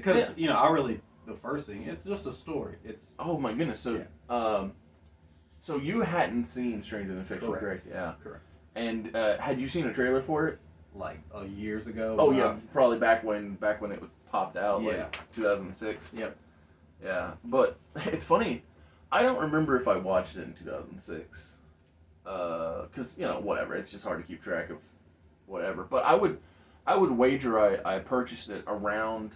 because the first thing, it's just a story. It's Oh my goodness! So, so you hadn't seen Stranger Than Fiction, correct? Yeah. Correct. And had you seen a trailer for it? Like years ago. Oh yeah, probably back when it was popped out, Yeah. like 2006. Yep. Yeah, but it's funny. I don't remember if I watched it in 2006. Because whatever. It's just hard to keep track of whatever. But I would wager I purchased it around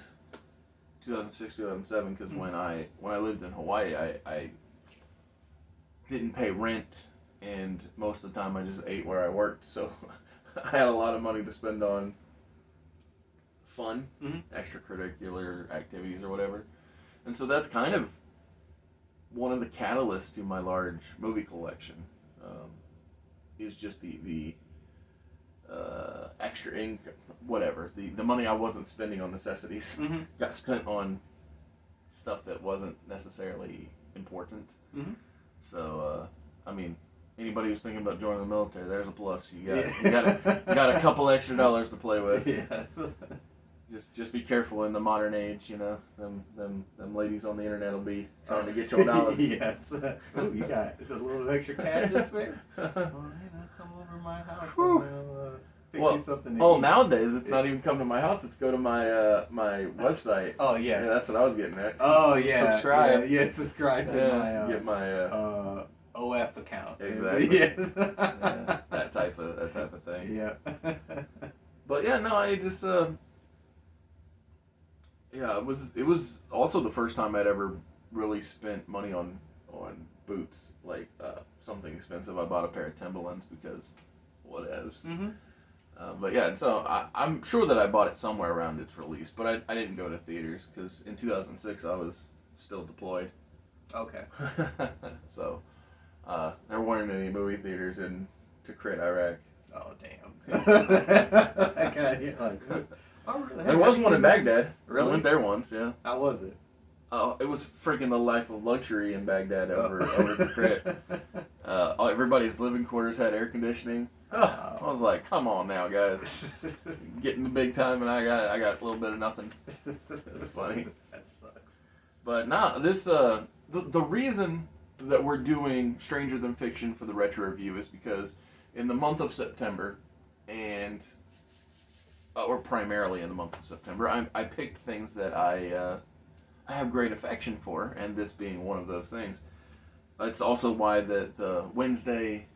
2006, 2007, because when I lived in Hawaii, I didn't pay rent, and most of the time I just ate where I worked, so I had a lot of money to spend on fun, extracurricular activities or whatever, and so that's kind of one of the catalysts to my large movie collection. Is just the extra income, whatever, the money I wasn't spending on necessities got spent on stuff that wasn't necessarily important. So I mean, anybody who's thinking about joining the military, there's a plus. You got a couple extra dollars to play with. Yes. Just be careful in the modern age, them ladies on the internet will be trying to get your dollars. Yes. Ooh, you got is it a little extra cash to spare? Well, come over to my house. And I'll fix you something to eat. Nowadays it's not even come to my house; it's go to my my website. Oh yes. Yeah, that's what I was getting at. Oh yeah. Subscribe. Yeah, subscribe to my get my OF account. Exactly. Yes. that type of thing. Yeah. But yeah, no, I just it was also the first time I'd ever really spent money on boots, like something expensive. I bought a pair of Timberlands because whatevs. But yeah, so I'm sure that I bought it somewhere around its release, but I didn't go to theaters because in 2006 I was still deployed. Okay. So there weren't any movie theaters in Tikrit, Iraq. Oh damn. I got here like. Oh, really? There was one in Baghdad. Really? I went there once, yeah. How was it? Oh, it was freaking the life of luxury in Baghdad over Tikrit. Everybody's living quarters had air conditioning. Oh, I was like, come on now, guys. Getting the big time, and I got a little bit of nothing. It's funny. That sucks. But nah, this the reason that we're doing Stranger Than Fiction for the retro review is because in the month of September, and or primarily in the month of September, I picked things that I have great affection for, and this being one of those things. It's also why that Wednesday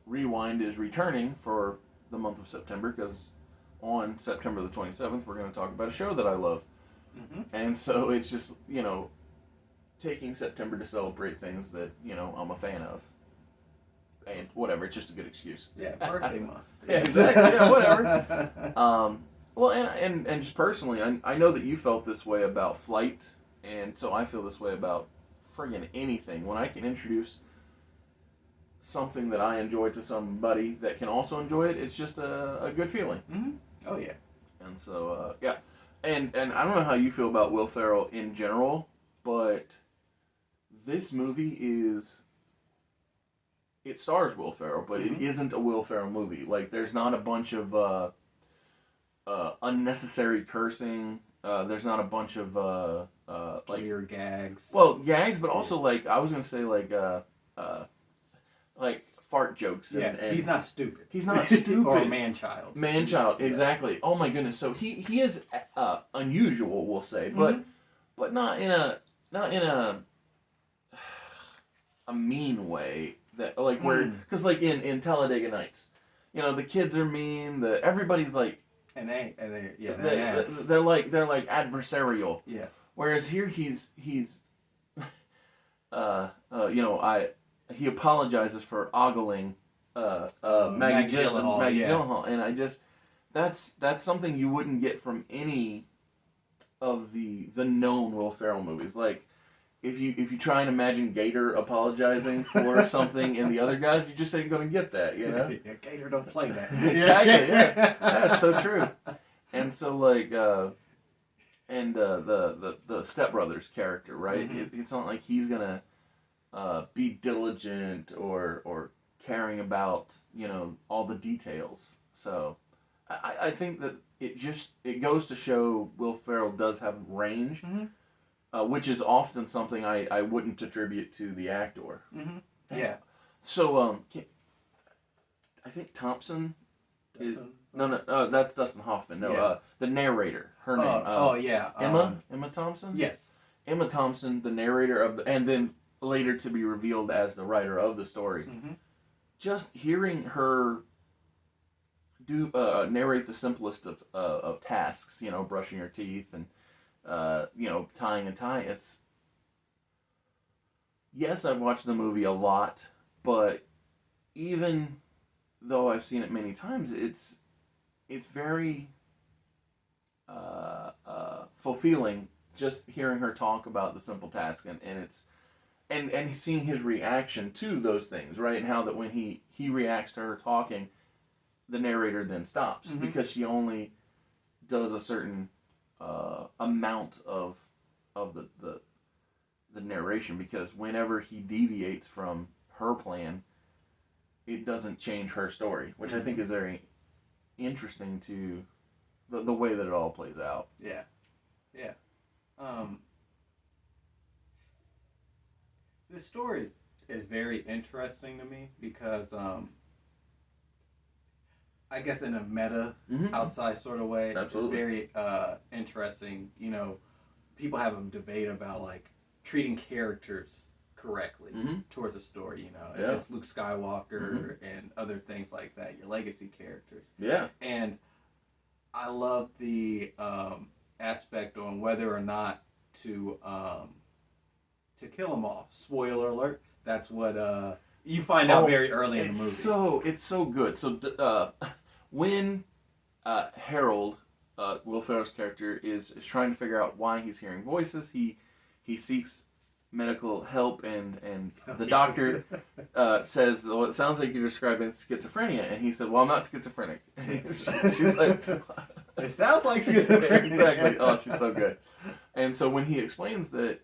Rewind is returning for the month of September, because on September the 27th, we're going to talk about a show that I love. And so it's just, taking September to celebrate things that, I'm a fan of. And whatever, it's just a good excuse. Yeah, birthday month. Yeah, exactly. Yeah, whatever. Well, and just personally, I know that you felt this way about Flight, and so I feel this way about friggin' anything. When I can introduce something that I enjoy to somebody that can also enjoy it, it's just a good feeling. Oh yeah. And so yeah, and I don't know how you feel about Will Ferrell in general, but this movie it stars Will Ferrell, but it isn't a Will Ferrell movie. Like, there's not a bunch of unnecessary cursing. There's not a bunch of like weird gags. Well, gags, but also like I was gonna say like fart jokes. And he's not stupid. He's not stupid. Or man-child. Man-child, exactly. Oh my goodness. So he is unusual, we'll say, but not in a mean way. That like where because like in Talladega Nights, the kids are mean. Everybody's like. They're like adversarial. Yes. Whereas here he's he apologizes for ogling Maggie Gyllenhaal, and I just that's something you wouldn't get from any of the known Will Ferrell movies. Like if you try and imagine Gator apologizing for something in the other guys, you just ain't gonna get that, Yeah, Gator don't play that. Exactly. Yeah, that's so true. And so like, and the Step Brothers character, right? It's not like he's gonna be diligent or caring about all the details. So I think that it goes to show Will Ferrell does have range, which is often something I wouldn't attribute to the actor. Yeah. So I think Thompson. No, that's Dustin Hoffman. No, Yeah. the narrator. Her name. Yeah. Emma Thompson. Yes. Emma Thompson, the narrator and then later to be revealed as the writer of the story. Just hearing her do narrate the simplest of tasks, brushing your teeth and tying a tie. It's yes, I've watched the movie a lot, but even though I've seen it many times, it's very fulfilling just hearing her talk about the simple task and it's and seeing his reaction to those things, right? And how that when he reacts to her talking, the narrator then stops because she only does a certain amount of the narration, because whenever he deviates from her plan, it doesn't change her story, which I think is very interesting to the way that it all plays out. Yeah. This story is very interesting to me because I guess in a meta outside sort of way, Absolutely. it's very interesting. People have a debate about like treating characters correctly towards a story. Yeah. It's Luke Skywalker and other things like that, your legacy characters. Yeah. And I love the aspect on whether or not to kill them off. Spoiler alert. That's what you find out very early in the movie. It's so good. So when Harold, Will Ferrell's character, is trying to figure out why he's hearing voices, he seeks medical help, and the doctor says, well, it sounds like you're describing schizophrenia, and he said, well, I'm not schizophrenic. She's like, it sounds like schizophrenia. Exactly. Oh, she's so good. And so when he explains that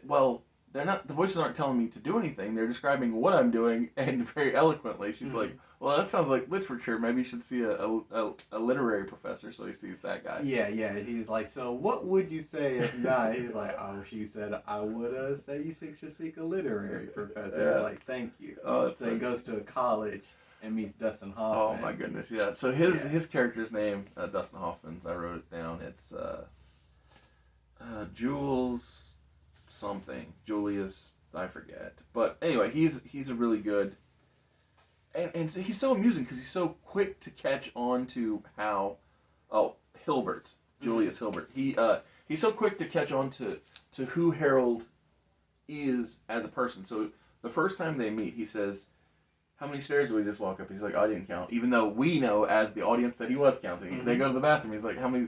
well, they're not, the voices aren't telling me to do anything, they're describing what I'm doing, and very eloquently, she's like, well, that sounds like literature. Maybe you should see a literary professor. So he sees that guy. Yeah. He's like, so what would you say if not? He's like, oh, she said, I would say you should seek a literary professor. Yeah. He's like, thank you. Oh, so he goes to a college and meets Dustin Hoffman. Oh my goodness, yeah. So his character's name, Dustin Hoffman's, I wrote it down. It's Jules something. Julius, I forget. But anyway, he's a really good. And so he's so amusing because he's so quick to catch on to how, Hilbert, Julius Hilbert. He's so quick to catch on to who Harold is as a person. So the first time they meet, he says, how many stairs did we just walk up? He's like, I didn't count. Even though we know as the audience that he was counting. They go to the bathroom. He's like, how many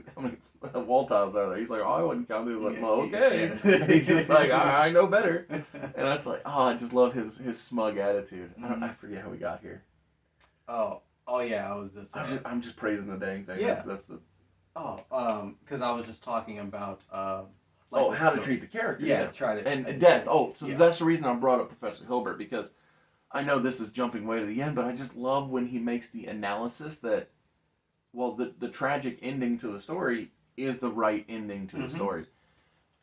wall tiles are there? He's like, oh, I wasn't counting. He's like, well, okay. Yeah. He's just like, I know better. And I was like, I just love his smug attitude. I forget how we got here. Oh yeah, I was just. I'm just praising the dang thing. Yeah. That's the. Because I was just talking about. How to treat the character. Yeah, try to. And death. That's the reason I brought up Professor Hilbert, because I know this is jumping way to the end, but I just love when he makes the analysis that, well, the tragic ending to the story is the right ending to the story.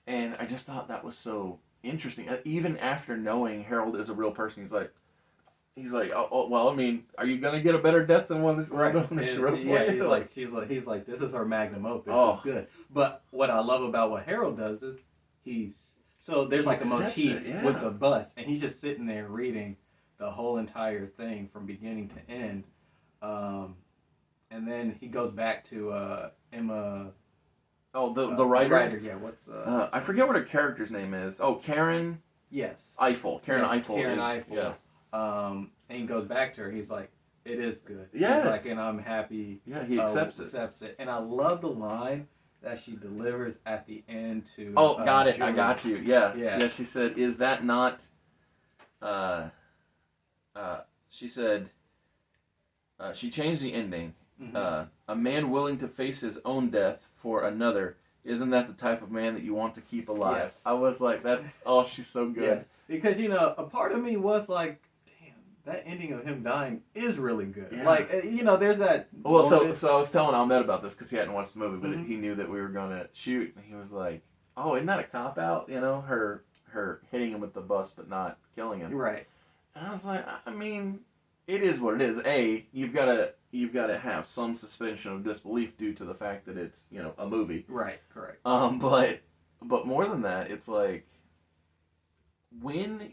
And I just thought that was so interesting. Even after knowing Harold is a real person, he's like, oh, well, I mean, are you gonna get a better death than one that she wrote? Yeah, he's like, this is her magnum opus. It's good. But what I love about what Harold does is there's like a motif with the bus, and he's just sitting there reading the whole entire thing from beginning to end, and then he goes back to Emma. Oh, the writer. The writer, yeah. What's I forget what her character's name is. Oh, Karen. Yes. Eiffel. Karen Eiffel. Karen is, Eiffel. Yeah. And he goes back to her. He's like, it is good. Yeah. He's like, and I'm happy. Yeah, he accepts it. And I love the line that she delivers at the end to. Oh, got it. Jules. I got you. Yeah. Yeah. She said, "Is that not?" She said. She changed the ending. A man willing to face his own death for another. Isn't that the type of man that you want to keep alive? Yes. I was like, that's. Oh, she's so good. Yes. Because a part of me was like, damn, that ending of him dying is really good. Yeah. Like, there's that. Well, so I was telling Ahmed about this because he hadn't watched the movie, but Mm-hmm. he knew that we were going to shoot, and he was like, "Oh, isn't that a cop out? Her hitting him with the bus but not killing him." Right. And I was like, I mean, it is what it is. You've got to have some suspension of disbelief due to the fact that it's a movie. Right. Correct. But more than that, it's like when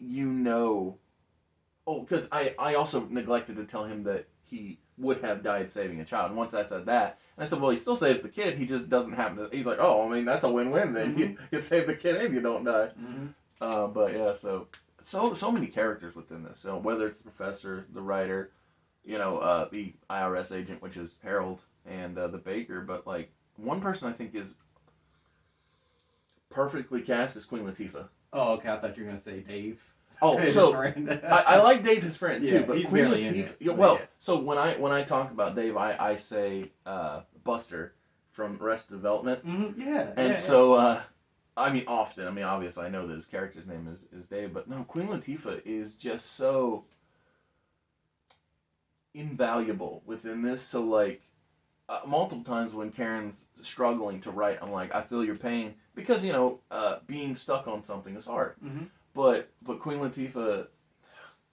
Oh, because I also neglected to tell him that he would have died saving a child. And once I said that, and I said, well, he still saves the kid. He just doesn't happen to. He's like, oh, I mean, that's a win-win then. Mm-hmm. You save the kid and you don't die. Mm-hmm. But yeah, so many characters within this. So whether it's the professor, the writer, the IRS agent, which is Harold, and the baker. But like one person I think is perfectly cast is Queen Latifah. Oh, okay. I thought you were gonna say Dave. Oh, so I like Dave, his friend too, but he's Queen barely in Latifah. it, Well, yeah. so when I talk about Dave, I say Buster from Arrested Development, Mm-hmm. Yeah. and so I mean often. I mean, obviously, I know that his character's name is Dave, but no, Queen Latifah is just so invaluable within this. So like multiple times when Karen's struggling to write, I'm like, I feel your pain because being stuck on something is hard. Mm-hmm. But Queen Latifah,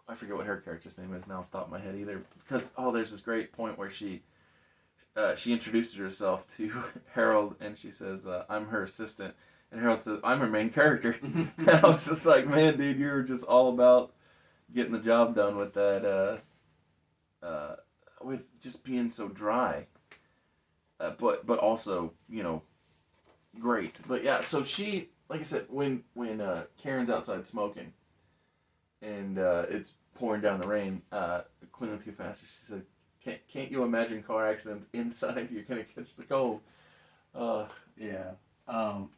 I forget what her character's name is now off the top of my head either. Because there's this great point where she introduces herself to Harold and she says, "I'm her assistant," and Harold says, "I'm her main character." And I was just like, man, dude, you're just all about getting the job done with that, with just being so dry, but also great. But yeah, so she. Like I said, when Karen's outside smoking, and it's pouring down the rain, Queen Latifah asked her, she said, "Can't you imagine car accidents inside? You're gonna catch the cold." Yeah. And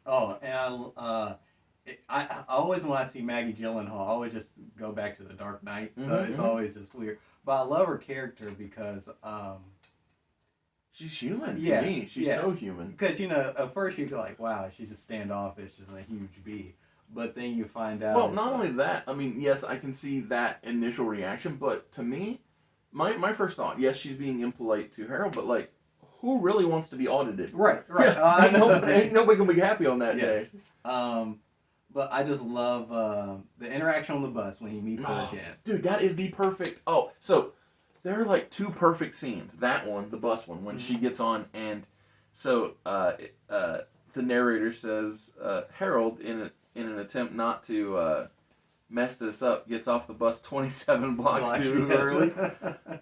I always when I see Maggie Gyllenhaal, I always just go back to The Dark Knight. So it's always just weird. But I love her character because she's human to me. She's so human. Because at first you're like, wow, she's just standoffish, she's a huge bee. But then you find out. Well, not only that. I mean, yes, I can see that initial reaction, but to me, my first thought, yes, she's being impolite to Harold, but like, who really wants to be audited? Right. Yeah, ain't nobody gonna be happy on that day. But I just love the interaction on the bus when he meets her again. Dude, that is the perfect. Oh, so there are like two perfect scenes. That one, the bus one, when she gets on, and so the narrator says Harold, in an attempt not to mess this up, gets off the bus 27 blocks too early,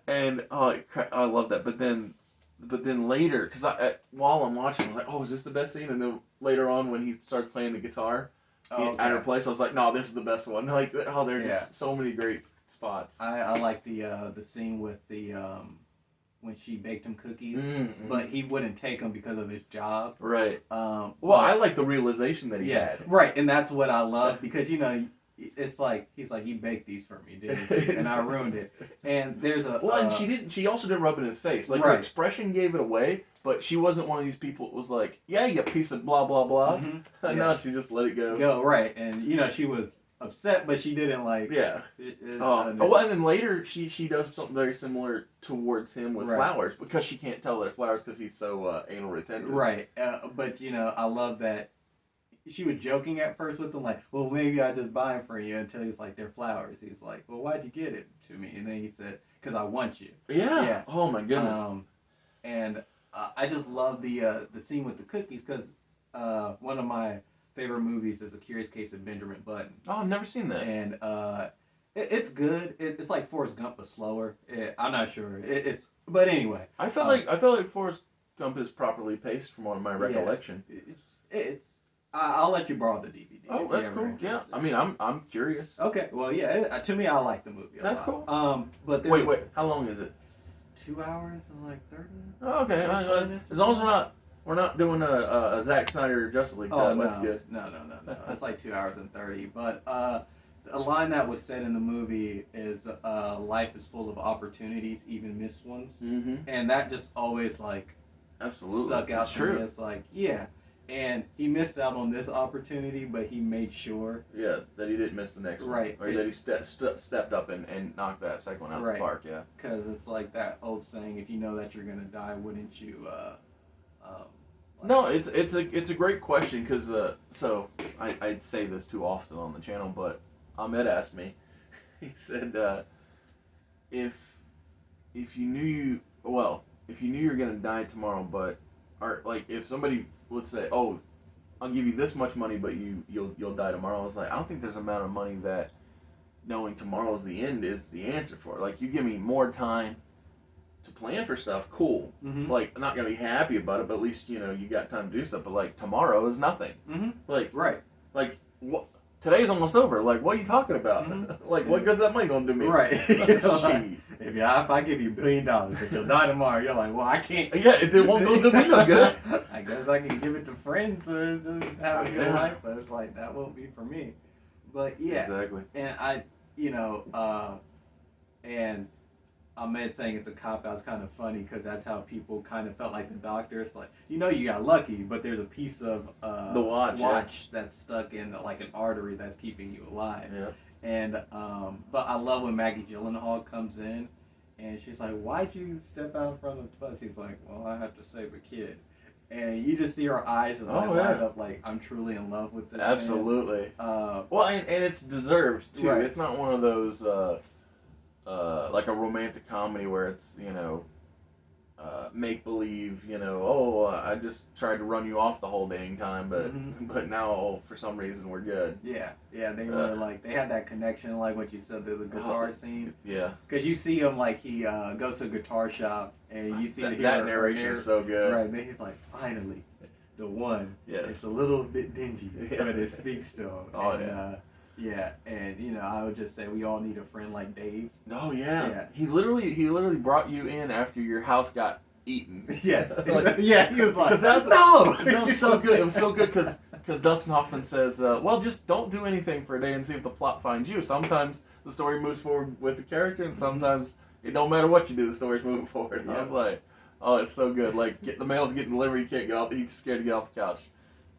and I love that. But then later, because while I'm watching, I'm like, oh, is this the best scene? And then later on, when he starts playing the guitar at her place, I was like, no, this is the best one. Like, there are just so many great spots. I like the scene with the when she baked him cookies, but he wouldn't take them because of his job. Right. I like the realization that he had. Right, and that's what I love because it's like he's like, you baked these for me, didn't you? And I ruined it. And there's a and she didn't. She also didn't rub it in his face. Like her expression gave it away, but she wasn't one of these people that was like, yeah, you piece of blah blah blah. No, she just let it go. Right, and she was upset, but she didn't like. Yeah. And then later she does something very similar towards him with flowers because she can't tell they're flowers because he's so anal retentive. Right, but I love that. She was joking at first with him, like, well, maybe I just buy them for you, until he's like, they're flowers. He's like, well, why'd you get it to me? And then he said, because I want you. Yeah. Oh my goodness. And I just love the scene with the cookies because one of my favorite movies is A Curious Case of Benjamin Button. Oh, I've never seen that. And it's good. It's like Forrest Gump but slower. I'm not sure. But anyway. I feel like Forrest Gump is properly paced from one of my recollection. I'll let you borrow the DVD. Oh, that's cool. Yeah, I mean, I'm curious. Okay, well, yeah. To me, I like the movie. That's cool. But wait, how long is it? 2 hours and like 30 minutes. Oh, okay. As long as we're not doing a Zack Snyder Justice League cut, that's good. No. It's like 2 hours and 30. But a line that was said in the movie is, "Life is full of opportunities, even missed ones," and that just always like absolutely stuck out to me. It's like, yeah. And he missed out on this opportunity, but he made sure. Yeah, that he didn't miss the next one. Right. Or that he stepped up and knocked that second one out of the park, yeah. Because it's like that old saying, if you know that you're going to die, wouldn't you... No, it's a great question, because, so, I'd say this too often on the channel, but Ahmed asked me, he said, if you knew you were going to die tomorrow, but, or, like, if somebody would say, oh, I'll give you this much money, but you'll die tomorrow. I was like, I don't think there's an amount of money that knowing tomorrow's the end is the answer for it. Like, you give me more time to plan for stuff, cool. Mm-hmm. Like, I'm not gonna be happy about it, but at least you got time to do stuff. But like, tomorrow is nothing. Mm-hmm. Like, right. Like, what? Today's almost over. Like, what are you talking about? Mm-hmm. Like, what good's that money gonna do me? Right. If I give you $1 billion, but you'll die tomorrow, you're like, well, I can't. Yeah, it won't go to me no good. I guess I can give it to friends or just have a good life, but it's like, that won't be for me. But yeah. Exactly. And and Ahmed saying it's a cop-out is kind of funny because that's how people kind of felt like the doctor. It's like, you got lucky, but there's a piece of the watch that's stuck in like an artery that's keeping you alive. Yeah. And but I love when Maggie Gyllenhaal comes in and she's like, why'd you step out in front of the bus? He's like, well, I have to save a kid. And you just see her eyes just light up like, I'm truly in love with this Absolutely. man. Well, and it's deserved too. Right. It's not one of those like a romantic comedy where it's make believe. I just tried to run you off the whole dang time, but now for some reason we're good. Yeah, they were like they had that connection, like what you said, the guitar scene. Yeah. Because you see him like he goes to a guitar shop and you see that narration is so good. Right, then he's like, finally, the one. Yes. It's a little bit dingy, but it speaks to him. Oh, and, yeah, and I would just say we all need a friend like Dave. Oh yeah. He literally brought you in after your house got eaten. Yes. Yeah, he was like, no. It was so good. It was so good because Dustin Hoffman says, well, just don't do anything for a day and see if the plot finds you. Sometimes the story moves forward with the character, and sometimes it don't matter what you do, the story's moving forward. And I was like, oh, it's so good. Like, the mail's getting delivered, you can't get off. He's scared to get off the couch.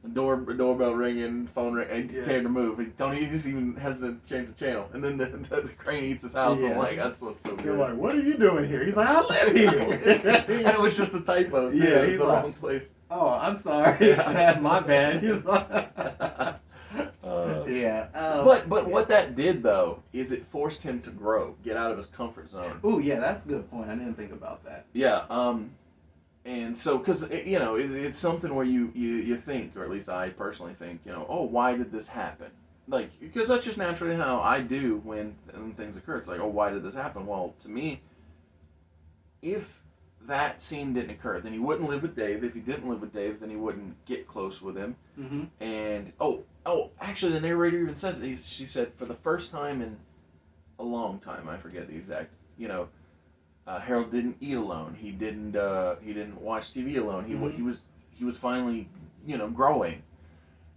The doorbell ringing, phone ring, and he's scared to move. He just even has to change the channel. And then the crane eats his house. I'm like, that's what's so good. You're like, what are you doing here? He's like, I live here. And it was just a typo, too. Yeah, he's he's the like, wrong place. Oh, I'm sorry. My bad. He's like, But what that did, though, is it forced him to grow, get out of his comfort zone. Oh, yeah, that's a good point. I didn't think about that. Yeah, and so, because, it's something where you think, or at least I personally think, oh, why did this happen? Like, because that's just naturally how I do when things occur. It's like, oh, why did this happen? Well, to me, if that scene didn't occur, then he wouldn't live with Dave. If he didn't live with Dave, then he wouldn't get close with him. Mm-hmm. And, actually, the narrator even says it. She said, for the first time in a long time, I forget the exact, Harold didn't eat alone. He didn't watch TV alone. He was finally, growing.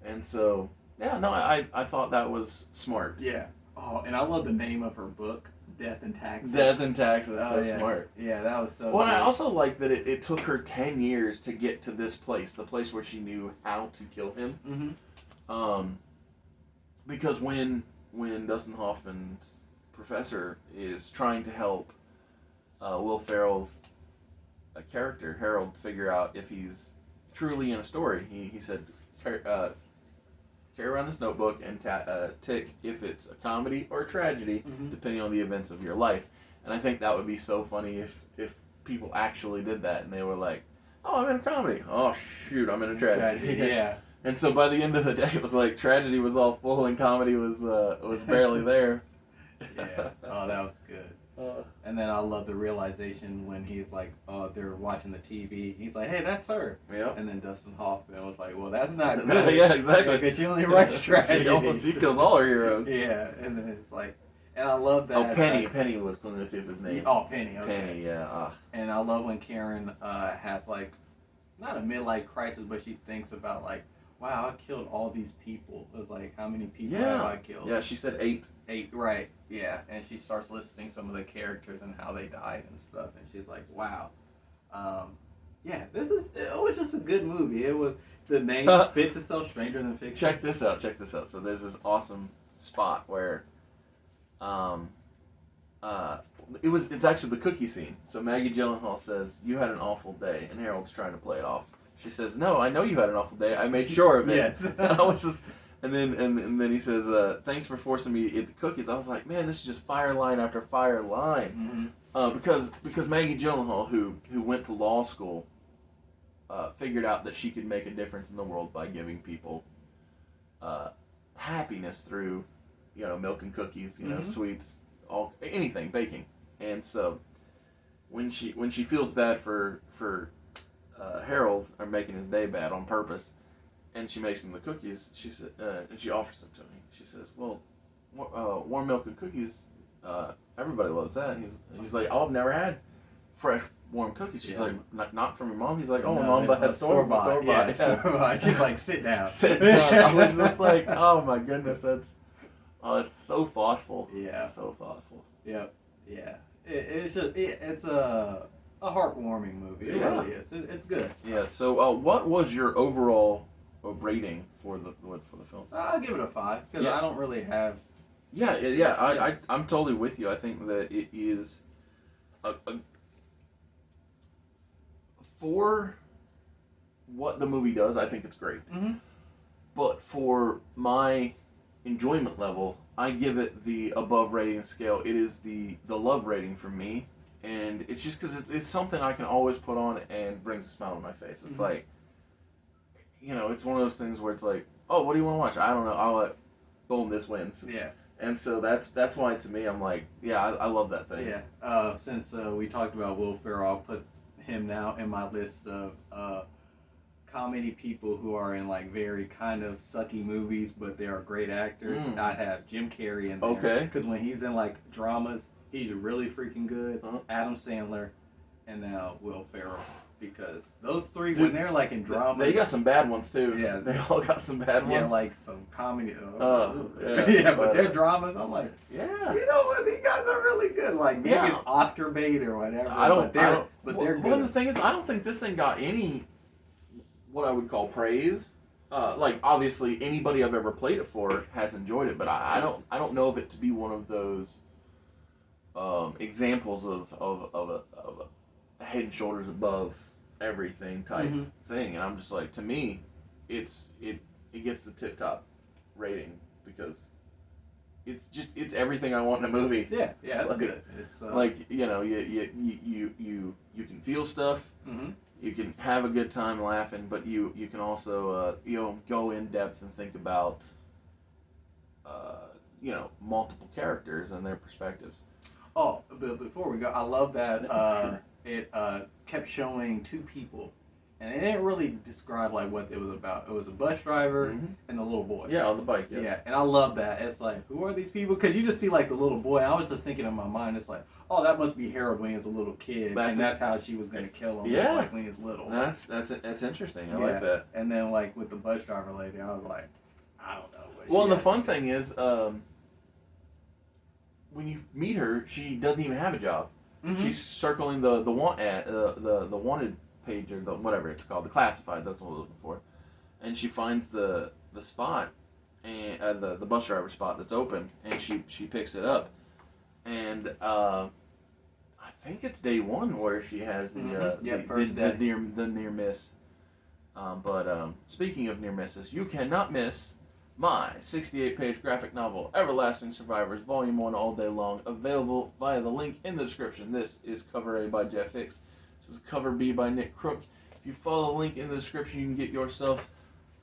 And so, I thought that was smart. Yeah. Oh, and I love the name of her book, Death and Taxes. Death and Taxes, smart. Yeah, that was so Well, good. I also like that it took her 10 years to get to this place, the place where she knew how to kill him. Mm-hmm. Because when Dustin Hoffman's professor is trying to help Will Ferrell's character, Harold, figure out if he's truly in a story, he said, carry around this notebook and tick if it's a comedy or a tragedy, depending on the events of your life. And I think that would be so funny if people actually did that and they were like, oh, I'm in a comedy. Oh, shoot, I'm in a tragedy. Yeah. And so by the end of the day, it was like tragedy was all full and comedy was barely there. Yeah. Oh, that was good. And then I love the realization when he's like, they're watching the TV. He's like, hey, that's her. Yep. And then Dustin Hoffman was like, well, that's not good. Yeah, exactly. Because she only writes tragedy. She kills all her heroes. Yeah, and then it's like, and I love that. Oh, Penny. Penny was Queen Latifah's name. Oh, Penny. Okay. Penny, yeah. And I love when Karen has like, not a midlife crisis, but she thinks about like, wow, I killed all these people. It was like, how many people have I killed? Yeah, she said 8. 8, right. Yeah. And she starts listing some of the characters and how they died and stuff. And she's like, wow. Yeah, it was just a good movie. It was, the name fits itself, Stranger Than Fiction. Check this out. So there's this awesome spot where, it's actually the cookie scene. So Maggie Gyllenhaal says, "You had an awful day," and Harold's trying to play it off. She says, "No, I know you had an awful day. I made sure of it." Yes. And I was just, and then he says, "Thanks for forcing me to eat the cookies." I was like, man, this is just fire line after fire line. Because Maggie Gyllenhaal, who went to law school, figured out that she could make a difference in the world by giving people happiness through, milk and cookies, sweets, anything, baking. And so when she feels bad for Harold, or making his day bad on purpose, and she makes him the cookies, she said, and she offers them to me. She says, "Well, warm milk and cookies, everybody loves that." And he's like, "Oh, I've never had fresh warm cookies." She's like, "Not from your mom?" He's like, "Oh, my mom has store-bought." Yeah, store-bought. She's like, "Sit down." Sit down. I was just like, oh my goodness, that's so thoughtful. Yeah. So thoughtful. Yep. Yeah. It's a heartwarming movie. It really is. It's good. Yeah. So, what was your overall rating for the film? I'll give it a 5 because I don't really have. Yeah. I'm totally with you. I think that it is for what the movie does, I think it's great. Mm-hmm. But for my enjoyment level, I give it the above rating scale. It is the love rating for me, and it's just because it's something I can always put on and brings a smile on my face. It's like, it's one of those things where it's like, oh, what do you want to watch? I don't know. I'll let, boom, this wins. Yeah. And so that's why, to me, I'm like, yeah, I love that thing. Yeah. Since we talked about Will Ferrell, I'll put him now in my list of comedy people who are in like very kind of sucky movies, but they are great actors. I have Jim Carrey in there. Okay. Because when he's in like dramas, he's really freaking good. Adam Sandler, and now Will Ferrell. Because those three, when they're like in dramas, they got some bad ones too. Yeah, they all got some bad ones. Yeah, like some comedy. Yeah, but their dramas, I'm like, yeah, you know what? These guys are really good. Like maybe it's Oscar bait or whatever. But they're good. Well, the thing is, I don't think this thing got any what I would call praise. Like obviously anybody I've ever played it for has enjoyed it, but I don't know of it to be one of those examples of a head and shoulders above everything type thing. And I'm just like, to me, it gets the tip top rating because it's everything I want in a movie. Yeah, it's like, good. It's like you can feel stuff. You can have a good time laughing, but you can also go in depth and think about multiple characters and their perspectives. Oh, but before we go, I love that it kept showing two people, and it didn't really describe like what it was about. It was a bus driver and the little boy. Yeah, on the bike. Yeah, and I love that. It's like, who are these people? Because you just see like the little boy. I was just thinking in my mind, it's like, oh, that must be Harold when he was a little kid, and that's how she was gonna kill him. Yeah, like when he was little. That's interesting. I like that. And then like with the bus driver lady, I was like, I don't know. Well, and the fun thing is, when you meet her, she doesn't even have a job. She's circling the wanted page, or whatever it's called, the classifieds. That's what we're looking for, and she finds the spot, and the bus driver spot that's open, and she picks it up, and I think it's day one where she has the near miss. But speaking of near misses, you cannot miss my 68-page graphic novel, Everlasting Survivors, Volume 1, all day long, available via the link in the description. This is cover A by Jeff Hicks. This is cover B by Nick Crook. If you follow the link in the description, you can get yourself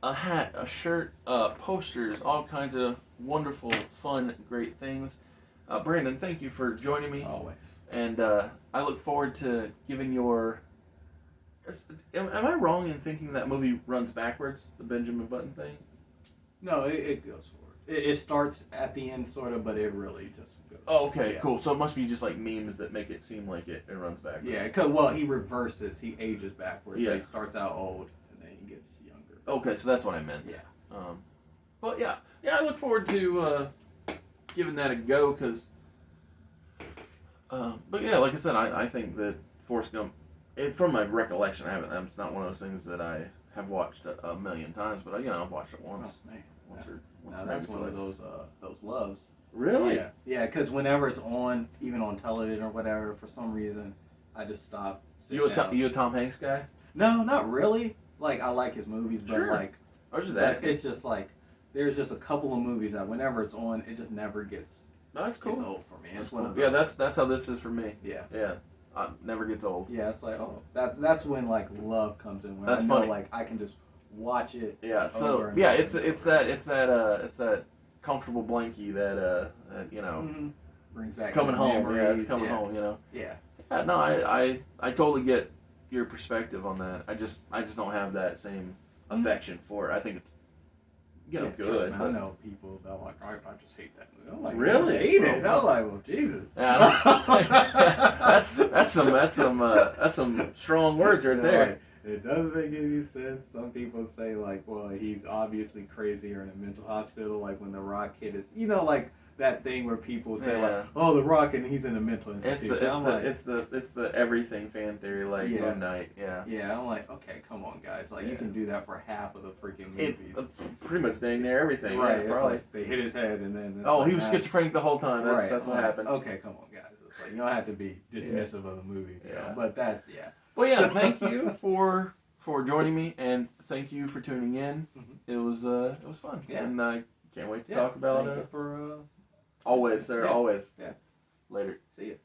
a hat, a shirt, posters, all kinds of wonderful, fun, great things. Brandon, thank you for joining me. Always. And I look forward to giving your... Am I wrong in thinking that movie runs backwards, the Benjamin Button thing? No, it goes forward. It starts at the end, sort of, but it really just goes. Oh, okay, cool. So it must be just like memes that make it seem like it runs backwards. Yeah, because, he reverses. He ages backwards. Yeah. So he starts out old, and then he gets younger. Okay, so that's what I meant. Yeah. But yeah, I look forward to giving that a go, because... but yeah, like I said, I think that Forrest Gump It's from my recollection. I haven't. It's not one of those things that I have watched a million times, but I've watched it once. Oh, man. Once or Now that's one of those loves. Really? Yeah, yeah. Because whenever it's on, even on television or whatever, for some reason, I just stop. You a Tom Hanks guy? No, not really. Like I like his movies, but Sure. like I was just asking. it's just like there's just a couple of movies that whenever it's on, it just never gets. No, that's cool. It's old for me. It's Cool. one of those. That's how this is for me. Yeah. Yeah. Never gets old. Yeah, it's like that's when like love comes in. When That's I know funny. like I can just watch it. Yeah. over So and yeah, over it's and that comfortable blankie that Mhm. Brings it's back coming home. Yeah, memories, it's coming yeah. home. Yeah. Yeah. No, I totally get your perspective on that. I just don't have that same affection for it. I think it's Yeah, good. trust me, But I know people that are like I just hate that movie. I'm like, Really? I hate it. I'm like, well, Jesus. yeah, that's some strong words right You know, there. like, it doesn't make any sense. Some people say like, well, he's obviously crazy or in a mental hospital. Like when the Rock hit his, like that thing where people say Yeah. like, oh, the Rock and he's in a mental It's institution. it's the everything fan theory like Yeah. Moon Knight. Yeah. Yeah, I'm like, okay, come on, guys. Like you Yeah. can do that for half of the freaking It movies. pretty much dang near everything. Right, Yeah, it's probably. like they hit his head and then. It's Oh, like, he was schizophrenic the whole time. That's what like, happened. Okay, come on, guys. It's like you don't have to be dismissive of the movie, Yeah. but that's Well, yeah. Thank you for joining me, and thank you for tuning in. Mhm. It was fun. Yeah. And I can't wait to talk about Thank you for always, sir. Yeah. Always. Yeah. Later. see you.